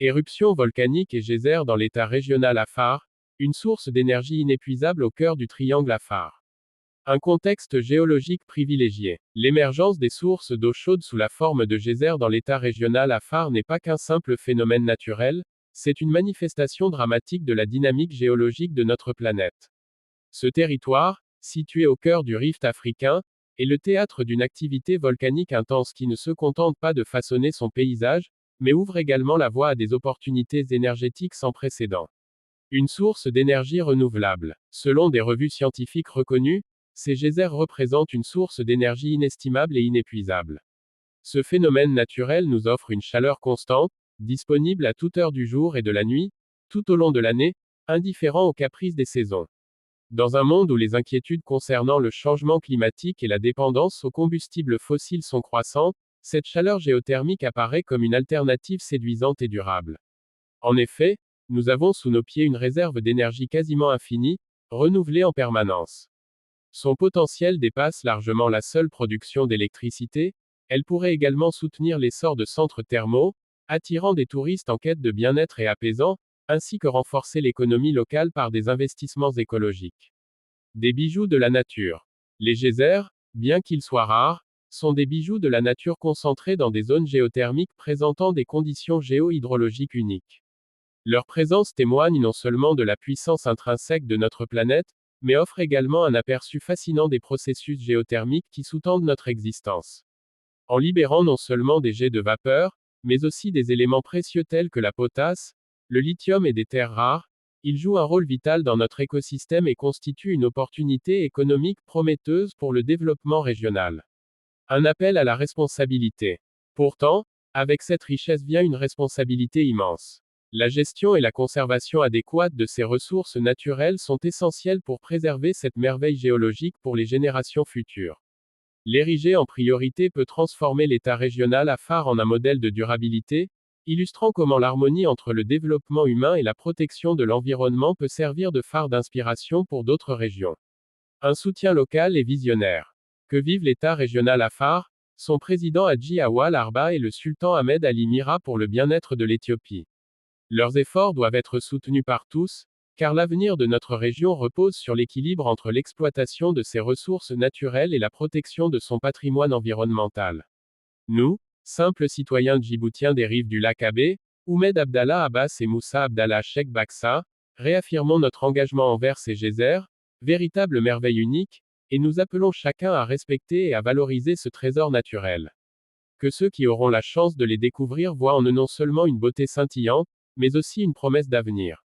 Éruption volcanique et geyser dans l'état régional Afar, une source d'énergie inépuisable au cœur du triangle Afar. Un contexte géologique privilégié. L'émergence des sources d'eau chaude sous la forme de geysers dans l'état régional Afar n'est pas qu'un simple phénomène naturel, c'est une manifestation dramatique de la dynamique géologique de notre planète. Ce territoire, situé au cœur du rift africain, est le théâtre d'une activité volcanique intense qui ne se contente pas de façonner son paysage, mais ouvre également la voie à des opportunités énergétiques sans précédent. Une source d'énergie renouvelable. Selon des revues scientifiques reconnues, ces geysers représentent une source d'énergie inestimable et inépuisable. Ce phénomène naturel nous offre une chaleur constante, disponible à toute heure du jour et de la nuit, tout au long de l'année, indifférent aux caprices des saisons. Dans un monde où les inquiétudes concernant le changement climatique et la dépendance aux combustibles fossiles sont croissantes, cette chaleur géothermique apparaît comme une alternative séduisante et durable. En effet, nous avons sous nos pieds une réserve d'énergie quasiment infinie, renouvelée en permanence. Son potentiel dépasse largement la seule production d'électricité, elle pourrait également soutenir l'essor de centres thermaux, attirant des touristes en quête de bien-être et apaisant, ainsi que renforcer l'économie locale par des investissements écologiques. Des bijoux de la nature. Les geysers, bien qu'ils soient rares, sont des bijoux de la nature concentrés dans des zones géothermiques présentant des conditions géohydrologiques uniques. Leur présence témoigne non seulement de la puissance intrinsèque de notre planète, mais offre également un aperçu fascinant des processus géothermiques qui sous-tendent notre existence. En libérant non seulement des jets de vapeur, mais aussi des éléments précieux tels que la potasse, le lithium et des terres rares, ils jouent un rôle vital dans notre écosystème et constituent une opportunité économique prometteuse pour le développement régional. Un appel à la responsabilité. Pourtant, avec cette richesse vient une responsabilité immense. La gestion et la conservation adéquate de ces ressources naturelles sont essentielles pour préserver cette merveille géologique pour les générations futures. L'ériger en priorité peut transformer l'état régional Afar en un modèle de durabilité, illustrant comment l'harmonie entre le développement humain et la protection de l'environnement peut servir de phare d'inspiration pour d'autres régions. Un soutien local et visionnaire. Que vive l'État régional Afar, son président Hadji Awal Arba et le sultan Ahmed Ali Mira pour le bien-être de l'Éthiopie. Leurs efforts doivent être soutenus par tous, car l'avenir de notre région repose sur l'équilibre entre l'exploitation de ses ressources naturelles et la protection de son patrimoine environnemental. Nous, simples citoyens djiboutiens des rives du lac Abbé, Oumed Abdallah Abbas et Moussa Abdallah Cheikh Baksa, réaffirmons notre engagement envers ces geysers, véritables merveilles uniques, et nous appelons chacun à respecter et à valoriser ce trésor naturel. Que ceux qui auront la chance de les découvrir voient en eux non seulement une beauté scintillante, mais aussi une promesse d'avenir.